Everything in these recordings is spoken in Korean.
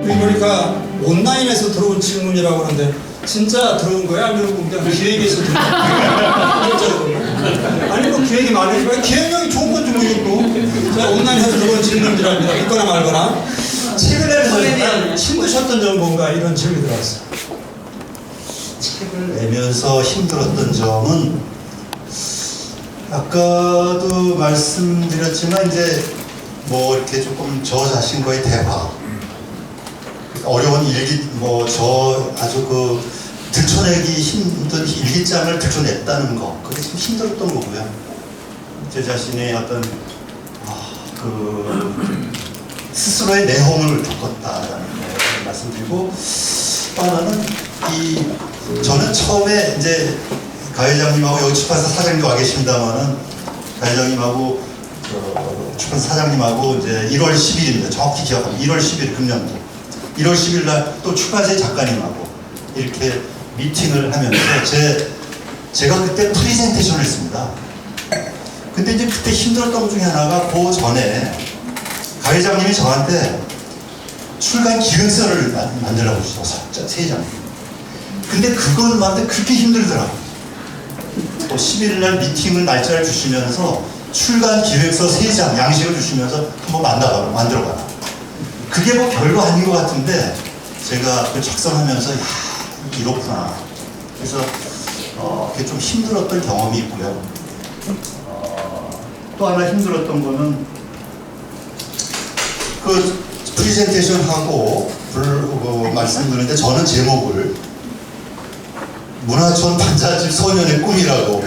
보니까 온라인에서 들어온 질문이라고 하는데 진짜 들어온 거야? 아니면 그냥 기획에서 들어온 거야? 아니 뭐 기획이 많으니까 기획력이 좋은 건지 모르겠고 제가 온라인에서 들어온 질문이랍니다. 믿거나 말거나. 책을 내면서 힘드셨던 점은 뭔가 이런 질문이 들어왔어요. 책을 내면서 힘들었던 점은 아까도 말씀드렸지만 이제 뭐 이렇게 조금 저 자신과의 대화, 어려운 일기, 뭐 저 아주 그 들춰내기 힘든 일기장을 들춰냈다는 거, 그게 좀 힘들었던 거고요. 제 자신의 어떤 그 스스로의 내홍을 겪었다라는 걸 말씀드리고, 또 하나는 저는 처음에 이제 가 회장님하고 여기 출판사 사장님 와 계십니다만은 가 회장님하고 출판사 사장님하고 이제 1월 10일입니다. 정확히 기억합니다. 1월 10일 금년도 1월 10일 날 또 출판사의 작가님하고 이렇게 미팅을 하면서 제가 그때 프리젠테이션을 했습니다. 근데 이제 그때 힘들었던 것 중에 하나가 그 전에 가 회장님이 저한테 출간 기획서를 만들라고 주셔서 3장. 근데 그것만데 그렇게 힘들더라고요. 11일 날 미팅을 날짜를 주시면서 출간 기획서 3장 양식을 주시면서 한번 만들어봐라. 그게 뭐 별거 아닌 것 같은데 제가 그 작성하면서 야 이렇구나. 그래서 그게 좀 힘들었던 경험이 있고요. 또 하나 힘들었던 거는 그 프리젠테이션 하고 말씀드리는데 저는 제목을 문화촌 반자집 소년의 꿈이라고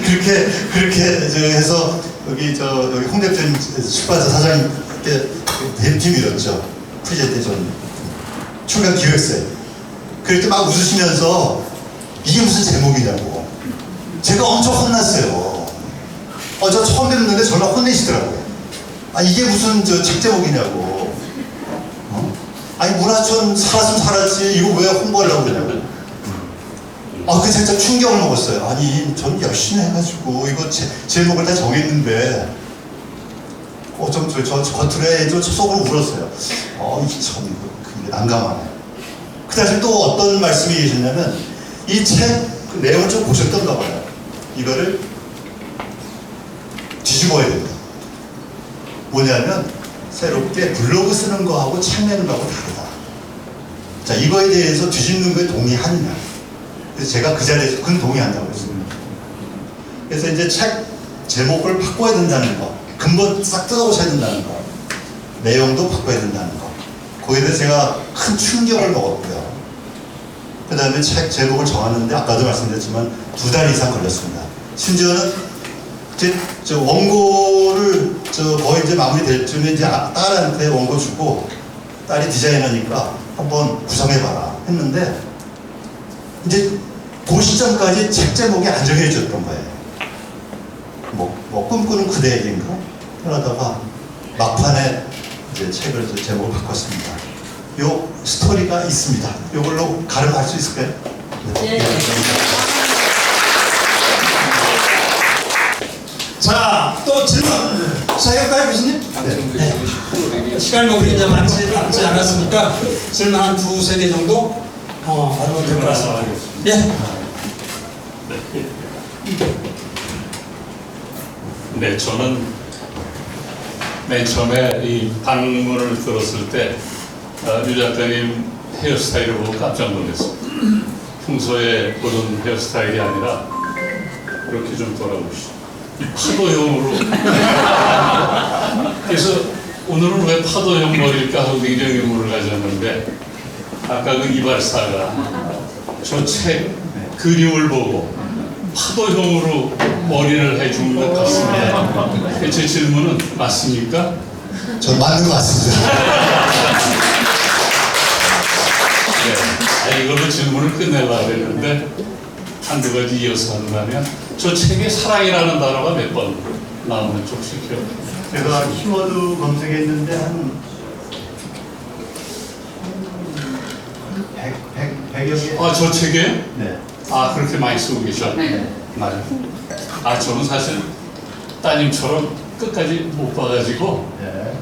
이렇게 그렇게 해서 여기 홍대편 출판사 사장님께 뱀팀이었죠. 프리젠테이션 출간 기획서에 그럴 때 막 웃으시면서 이게 무슨 제목이냐고 제가 엄청 혼났어요. 저 처음 듣는데 전화 혼내시더라고요. 이게 무슨 책 제목이냐고. 아니 문화촌 살았으면 살았지 이거 왜 홍보하려고 그러냐고. 그 진짜 충격을 먹었어요. 아니 전 열심히 해가지고 이거 제목을 다 정했는데 저 겉으로 좀 속으로 울었어요. 이게 참 그게 난감하네. 그 다음에 또 어떤 말씀이 계셨냐면 이 책 내용을 좀 보셨던가 봐요. 이거를 뒤집어야 된다. 뭐냐면 새롭게 블로그 쓰는 거하고 책 내는 거하고 다르다. 자, 이거에 대해서 뒤집는 거에 동의하느냐. 그래서 제가 그 자리에서 그건 동의한다고 했습니다. 그래서 이제 책 제목을 바꿔야 된다는 거, 근본 싹 뜯어고쳐야 된다는 거, 내용도 바꿔야 된다는 거. 거기에 대해서 제가 큰 충격을 먹었고요. 그 다음에 책 제목을 정하는데 아까도 말씀드렸지만 2달 이상 걸렸습니다. 심지어는 원고를 거의 이제 마무리될 쯤에 이제 딸한테 원고 주고 딸이 디자이너니까 한번 구성해봐라 했는데 이제 그 시점까지 책 제목이 안 정해졌던 거예요. 뭐 꿈꾸는 그대에게인가? 그러다가 막판에 이제 책을 제목을 바꿨습니다. 요 스토리가 있습니다. 요걸로 가름할 수 있을까요? 네. 자, 또 질문 시작할까요, 교수님? 네. 시간이 우리 이제 많지 않았으니까 질문 한 2-3개 정도 하면 될 것 같습니다. 예. 네, 저는 맨 처음에 이 방문을 들었을 때 유 작가님 헤어스타일을 보고 깜짝 놀랐어요. 평소에 보던 헤어스타일이 아니라 이렇게 좀 돌아보시죠. 파도형으로. 그래서 오늘은 왜 파도형 머리일까 하고 굉장히 의문을 가졌는데 아까 그 이발사가 저 책 그림을 보고 파도형으로 머리를 해준 것 같습니다. 제 질문은 맞습니까? 전 맞는 것 같습니다. 네, 이걸로 질문을 끝내려고 했는데 한두 가지 이어서 한다면 저 책에 사랑이라는 단어가 몇 번 나오는지 혹시 기억? 제가 키워드 검색했는데 한 100여 개. 저 책에? 네. 그렇게 많이 쓰고 계셔? 네. 맞아요. 저는 사실 따님처럼 끝까지 못 봐가지고 예.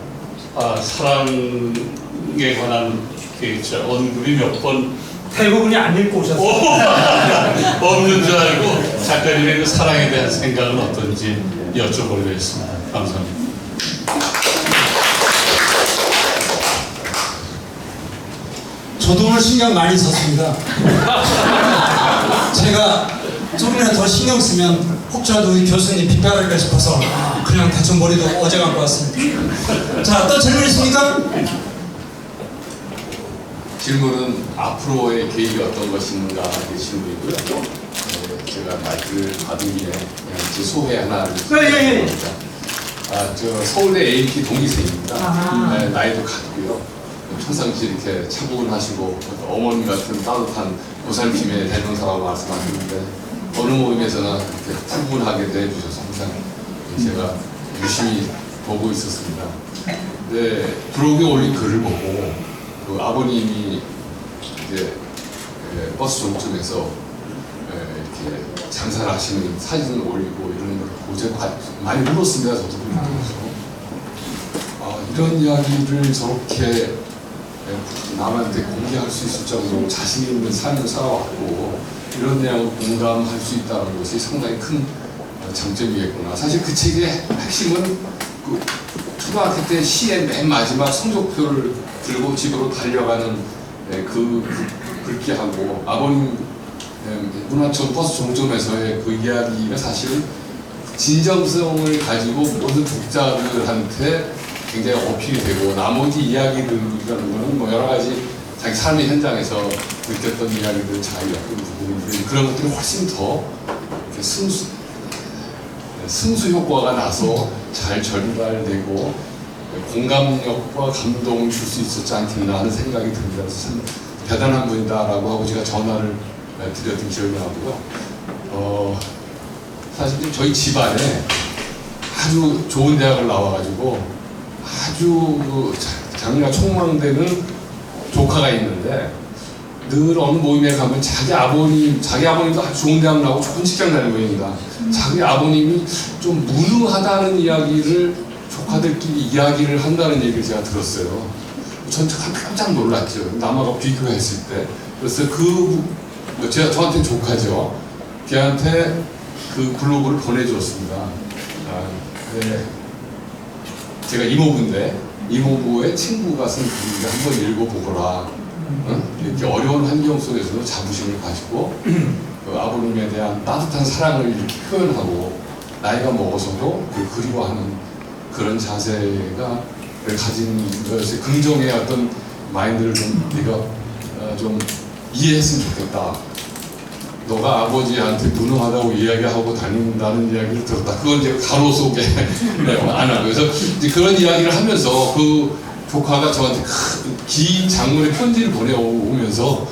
사랑에 관한 언급이 몇 번 대부분이 안 읽고 오셨어요. 없는 줄 알고 작가님의 그 사랑에 대한 생각은 어떤지 여쭤보려 했습니다. 감사합니다. 저도 오늘 신경 많이 썼습니다. 제가 조금이라도 더 신경 쓰면 혹시라도 우리 교수님 빗발할까 싶어서 그냥 대충 머리도 어제 갖고 왔습니다. 자, 또 질문 있습니까? 질문은 앞으로의 계획이 어떤 것인가 하는 질문이고요. 제가 마이크를 받은 김에 그냥 제 소회 하나를 예. 저 서울대 AMP 동기생입니다. 아하. 나이도 같고요. 평상시 이렇게 차분하시고 어머니 같은 따뜻한 보살핌의 대명사라고 말씀하셨는데 어느 모임에서나 이렇게 차분하게 대해주셔서 항상 제가 유심히 보고 있었습니다. 근데 블로그에 올린 글을 보고 그 아버님이 이제 버스 종점에서 이렇게 장사를 하시는 사진을 올리고 이런 걸 보고 제가 많이 울었습니다. 저도 보면서 이런 이야기를 저렇게 남한테 공개할 수 있을 정도로 자신 있는 삶을 살아왔고 이런 내용을 공감할 수 있다는 것이 상당히 큰 장점이겠구나. 사실 그 책의 핵심은 그 초등학교 때 시의 맨 마지막 성적표를 들고 집으로 달려가는 그 글귀하고 아버님 문화청 버스 종점에서의 그 이야기가 사실 진정성을 가지고 모든 독자들한테 굉장히 어필이 되고 나머지 이야기들이라는 거는 뭐 여러 가지 자기 삶의 현장에서 느꼈던 이야기들 잘 엮은 부분인데 그런 것들이 훨씬 더 승수 효과가 나서 잘 전달되고 공감력과 감동을 줄 수 있었지 않겠나 하는 생각이 듭니다. 그래서 참 대단한 분이다라고 하고 제가 전화를 드렸던 기억이 나고요. 사실 저희 집안에 아주 좋은 대학을 나와가지고 아주 장래가 촉망되는 조카가 있는데 늘 어느 모임에 가면 자기 아버님도 아주 좋은 대학 나오고 좋은 직장 다니는 모양입니다. 자기 아버님이 좀 무능하다는 이야기를 조카들끼리 이야기를 한다는 얘기를 제가 들었어요. 전 깜짝 놀랐죠. 남하고 비교했을 때. 그래서 저한테 조카죠. 걔한테 그 블로그를 보내주었습니다. 네. 제가 이모부인데 이모부의 친구가 쓴 글을 한번 읽어보거라. 이렇게 어려운 환경 속에서도 자부심을 가지고 그 아버님에 대한 따뜻한 사랑을 이렇게 표현하고 나이가 먹어서도 그 그리워하는 그런 자세가 가진 것이 긍정의 어떤 마인드를 좀 네가 좀 이해했으면 좋겠다. 너가 아버지한테 무능하다고 이야기하고 다닌다는 이야기를 들었다. 그건 이제 가로 속에 안 하고 그래서 이제 그런 이야기를 하면서 그 조카가 저한테 긴 장문의 편지를 보내오면서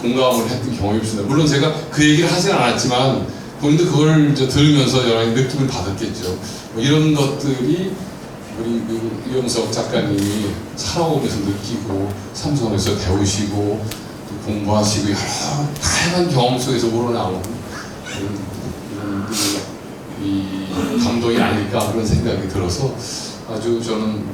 공감을 했던 경험이 있습니다. 물론 제가 그 얘기를 하진 않았지만 본인도 그걸 들으면서 여러 가지 느낌을 받았겠죠. 이런 것들이 우리 이용석 작가님이 살아오면서 느끼고 삼성에서 배우시고 공부하시고 여러 다양한 경험 속에서 우러나오는 이 감동이 아닐까 그런 생각이 들어서 아주 저는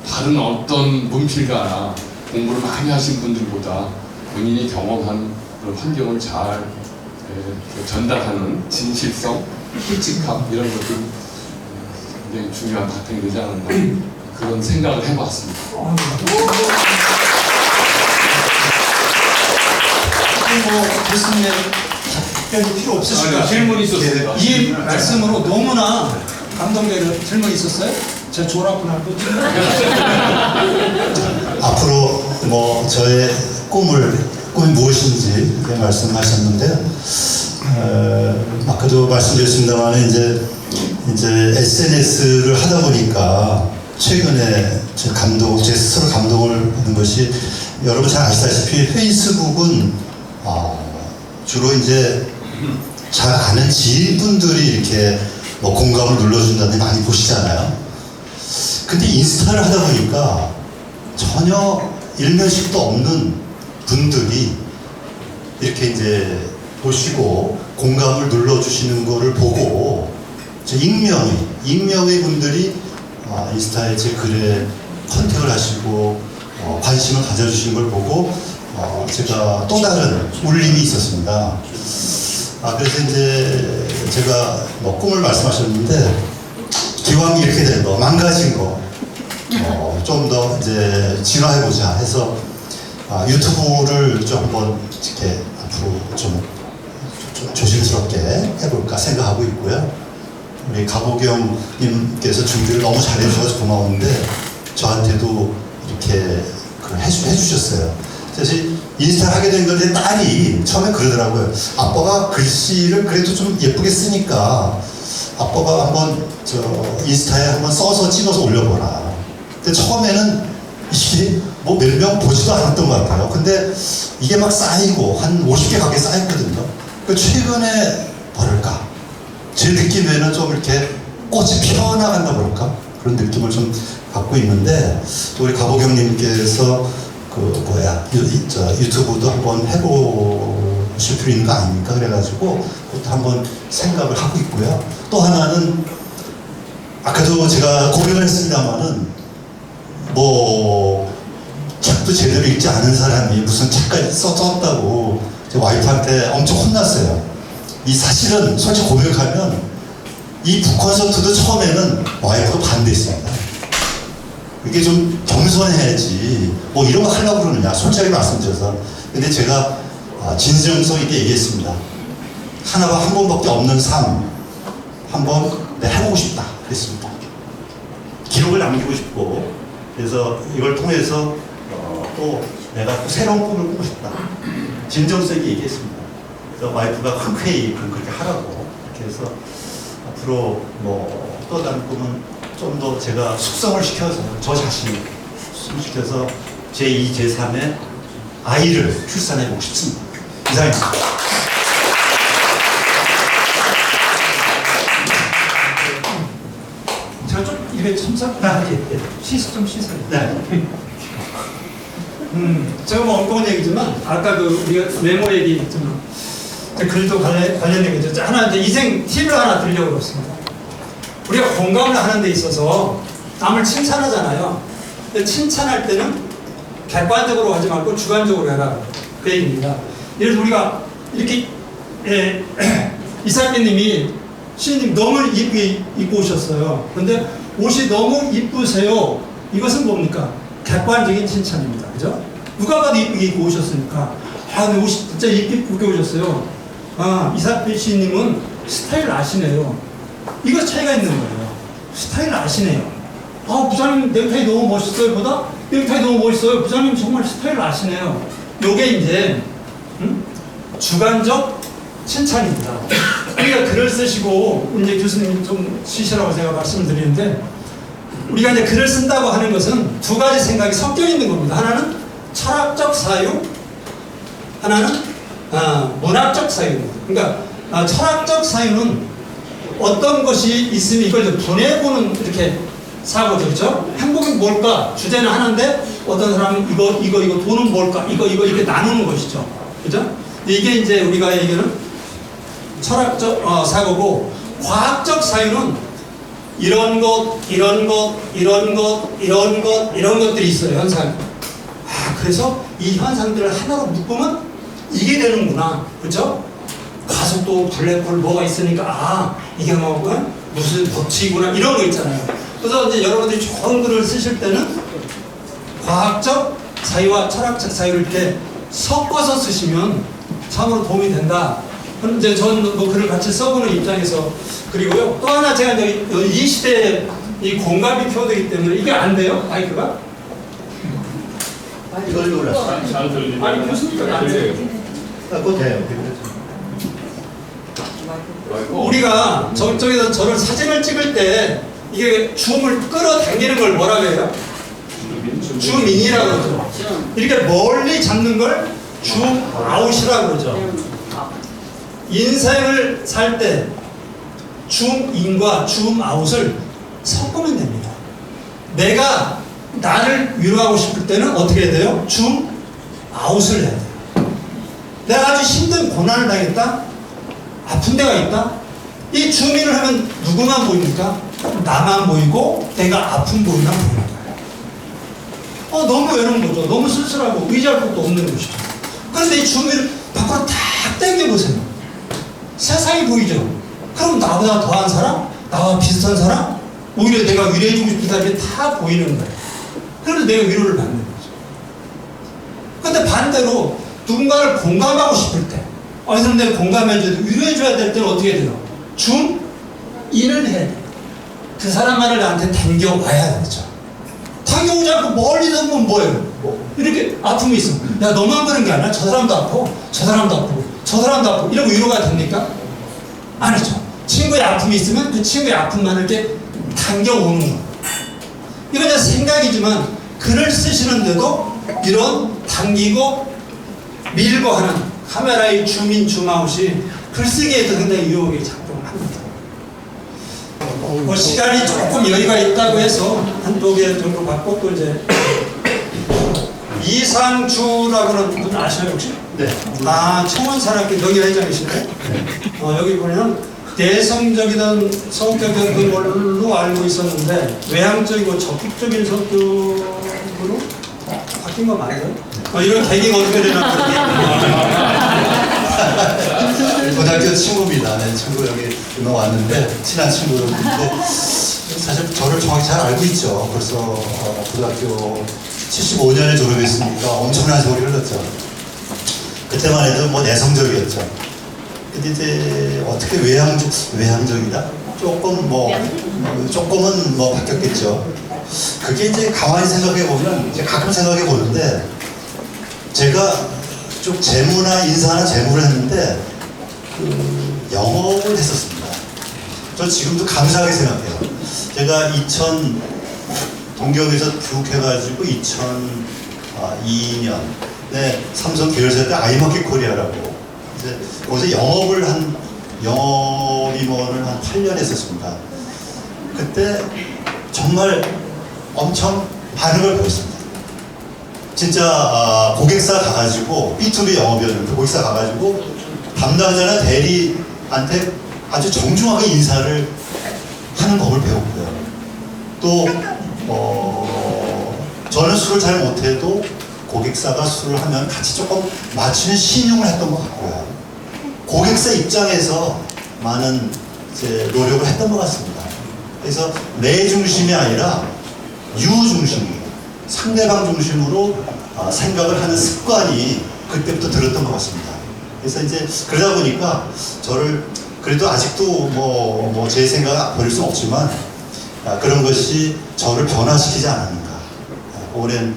다른 어떤 문필가나 공부를 많이 하신 분들보다 본인이 경험한 그런 환경을 잘 전달하는 진실성, 솔직함 이런 것들이 굉장히 중요한 바탕이 되지 않았나 그런 생각을 해봤습니다. 교수님의 답변이 필요 없으실 것 같아요. 질문이 있었습니다. 이 말씀으로 너무나 감동되는 질문 있었어요? 제가 졸업하고 앞으로 뭐 저의 꿈이 무엇인지 말씀하셨는데 아까도 말씀드렸습니다만 이제 SNS를 하다 보니까 최근에 제 스스로 감동을 받은 것이 여러분 잘 아시다시피 페이스북은 주로 이제 잘 아는 지인분들이 이렇게 뭐 공감을 눌러준다든지 많이 보시잖아요. 근데 인스타를 하다 보니까 전혀 일면식도 없는 분들이 이렇게 이제 보시고 공감을 눌러주시는 거를 보고 저 익명의 분들이 인스타에 제 글에 컨택을 하시고 관심을 가져주신 걸 보고 제가 또 다른 울림이 있었습니다. 그래서 이제 제가 뭐 꿈을 말씀하셨는데 기왕 이렇게 된 거, 망가진 거, 좀 더 이제 진화해보자 해서 유튜브를 좀 한번 이렇게 앞으로 좀 조심스럽게 해볼까 생각하고 있고요. 우리 가보경님께서 준비를 너무 잘해주셔서 고마운데 저한테도 이렇게 해주셨어요. 사실 인스타 하게 된 건데 딸이 처음에 그러더라고요. 아빠가 글씨를 그래도 좀 예쁘게 쓰니까 아빠가 한번 인스타에 한번 써서 찍어서 올려보라. 근데 처음에는 이게 뭐 몇 명 보지도 않았던 것 같아요. 근데 이게 막 쌓이고 한 50개 가게 쌓였거든요. 최근에 뭐랄까 제 느낌에는 좀 이렇게 꽃이 피어나간다 그럴까 그런 느낌을 좀 갖고 있는데 또 우리 가보경님께서 유튜브도 한번 해보실 필요 있는 거 아닙니까? 그래가지고 그것도 한번 생각을 하고 있고요. 또 하나는 아까도 제가 고백을 했습니다만은 뭐 책도 제대로 읽지 않은 사람이 무슨 책까지 썼다고 제 와이프한테 엄청 혼났어요. 이 사실은 솔직히 고백하면 이 북콘서트도 처음에는 와이프가 반대했습니다. 이게 좀 겸손해야지 뭐 이런 거 하려고 그러느냐 솔직하게 말씀드려서. 근데 제가 진정성 있게 얘기했습니다. 하나가 한 번밖에 없는 삶 한번 해보고 싶다 그랬습니다. 기록을 남기고 싶고 그래서 이걸 통해서 또 내가 또 새로운 꿈을 꾸고 싶다 진정성 있게 얘기했습니다. 그래서 와이프가 흔쾌히 그렇게 하라고 이렇게 해서 앞으로 뭐 또 다른 꿈은 좀 더 제가 숙성을 시켜서 저 자신을 숙성시켜서 제2, 제3의 아이를 출산해보고 싶습니다. 이상입니다. 제가 좀 입에 참석 좀 씻어요. 네. 제가 뭐 엉뚱한 얘기지만 아까 우리가 메모 얘기 좀 글도 관련된 거죠. 하나 이제 인생 팁을 하나 드리려고 그렇습니다. 우리가 공감을 하는 데 있어서 남을 칭찬하잖아요. 근데 칭찬할 때는 객관적으로 하지 말고 주관적으로 해라. 그 얘기입니다. 예를 들어 우리가 이렇게 이삭비님이 시인님 너무 이쁘게 입고 오셨어요. 그런데 옷이 너무 이쁘세요. 이것은 뭡니까? 객관적인 칭찬입니다. 그죠? 누가 봐도 이쁘게 입고 오셨으니까 근데 옷이 진짜 이쁘게 오셨어요. 이삭비 시인님은 스타일 아시네요. 이거 차이가 있는 거예요. 스타일 아시네요. 부장님 넥타이 너무 멋있어요. 보다 넥타이 너무 멋있어요. 부장님 정말 스타일 아시네요. 요게 이제 주관적 칭찬입니다. 우리가 글을 쓰시고 이제 교수님 좀 쉬시라고 제가 말씀을 드리는데 우리가 이제 글을 쓴다고 하는 것은 두 가지 생각이 섞여 있는 겁니다. 하나는 철학적 사유, 하나는 문학적 사유입니다. 그러니까 철학적 사유는 어떤 것이 있으면 이걸 좀 보내보는 이렇게 사고죠. 그렇죠? 행복이 뭘까? 주제는 하나인데 어떤 사람은 이거 돈은 뭘까? 이거 이렇게 나누는 것이죠. 그죠? 이게 이제 우리가 얘기하는 철학적 사고고 과학적 사유는 이런 것들이 있어요. 현상. 그래서 이 현상들을 하나로 묶으면 이게 되는구나. 그렇죠? 가속도 블랙홀 뭐가 있으니까 이게 뭐 무슨 법칙이구나 이런 거 있잖아요. 그래서 이제 여러분들이 좋은 글을 쓰실 때는 과학적 사유와 철학적 사유를 이렇게 섞어서 쓰시면 참으로 도움이 된다. 그럼 이제 저는 뭐 글을 같이 써보는 입장에서 그리고요. 또 하나 제가 이제 이 시대에 이 공감이 표되기 때문에 이게 안 돼요? 마이크가? 이걸 눌렀어. 잘 들리네. 아니 교수님께서 안 돼요. 그거 돼요. 우리가 저쪽에서 저를 사진을 찍을 때 이게 줌을 끌어당기는 걸 뭐라고 해요? 줌인이라고 그러죠. 이렇게 멀리 잡는 걸 줌아웃이라고 그러죠. 인생을 살 때 줌인과 줌아웃을 섞으면 됩니다. 내가 나를 위로하고 싶을 때는 어떻게 해야 돼요? 줌아웃을 해야 돼요. 내가 아주 힘든 고난을 당했다? 아픈 데가 있다? 이 주민을 하면 누구만 보입니까? 나만 보이고 내가 아픈 보이만 보이는 거예요. 너무 외로운 거죠. 너무 쓸쓸하고 의지할 것도 없는 것이죠. 그런데 이 주민을 밖으로 탁 당겨보세요. 세상이 보이죠. 그럼 나보다 더한 사람, 나와 비슷한 사람, 오히려 내가 위로해주고 싶은 사람이 다 보이는 거예요. 그래서 내가 위로를 받는 거죠. 그런데 반대로 누군가를 공감하고 싶을 때, 이 사람 내가 공감해줘도 위로해줘야 될 때는 어떻게 돼요? 인을 해야 돼요. 그 사람만을 나한테 당겨와야 되죠. 당겨오지 않고 멀리서 보면 뭐예요? 이렇게 아픔이 있어. 야, 너만 그런 게 아니라 저 사람도 아프고, 저 사람도 아프고, 저 사람도 아프고, 이러고 위로가 됩니까? 아니죠. 친구의 아픔이 있으면 그 친구의 아픔만을 이렇게 당겨오는 거예요. 이건 그냥 생각이지만 글을 쓰시는데도 이런 당기고 밀고 하는 카메라의 줌인 줌아웃이 글쓰기에도 굉장히 유혹이 작동을 합니다. 시간이 조금 여유가 있다고 해서 한두 개 정도 받고 또 이제 이상주라고는 분 아시나요 혹시? 네. 청원 산악회 여기 회장이신데 여기 보면 내성적이던 성격이던 걸로 알고 있었는데 외향적이고 적극적인 성격으로 바뀐 거 맞아요? 이런 계기가 어떻게 되나? 고등학교 친구입니다. 네, 친구 여기 왔는데 친한 친구인데 사실 저를 정확히 잘 알고 있죠. 벌써 고등학교 75년에 졸업했으니까 엄청난 세월이 흘렀죠. 그때만 해도 뭐 내성적이었죠. 근데 이제 어떻게 외향적이다? 조금은 뭐 바뀌었겠죠. 그게 이제 가만히 생각해 보면 이제 가끔 생각해 보는데 제가 쭉 재무나 인사나 재무를 했는데 영업을 했었습니다. 저 지금도 감사하게 생각해요. 제가 동경에서 교육해가지고 2002년에 삼성 계열사 때 아이마켓 코리아라고 이제 거기서 영업임원을 한 8년 했었습니다. 그때 정말 엄청 반응을 보였습니다. 진짜 고객사 가가지고 B2B 영업이었는데 고객사 가가지고 담당자나 대리한테 아주 정중하게 인사를 하는 법을 배웠고요. 또 저는 술을 잘 못해도 고객사가 술을 하면 같이 조금 맞추는 신용을 했던 것 같고요. 고객사 입장에서 많은 이제 노력을 했던 것 같습니다. 그래서 내 중심이 아니라 유 중심, 상대방 중심으로 생각을 하는 습관이 그때부터 들었던 것 같습니다. 그래서 이제 그러다 보니까 저를 그래도 아직도 제 생각은 버릴 수는 없지만 그런 것이 저를 변화시키지 않았는가. 오랜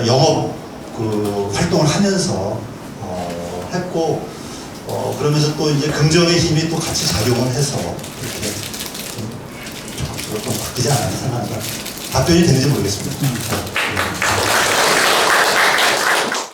영업 활동을 하면서 했고 그러면서 또 이제 긍정의 힘이 또 같이 작용을 해서 이렇게 좀 바뀌지 않았나 생각합니다. 답변이 되는지 모르겠습니다.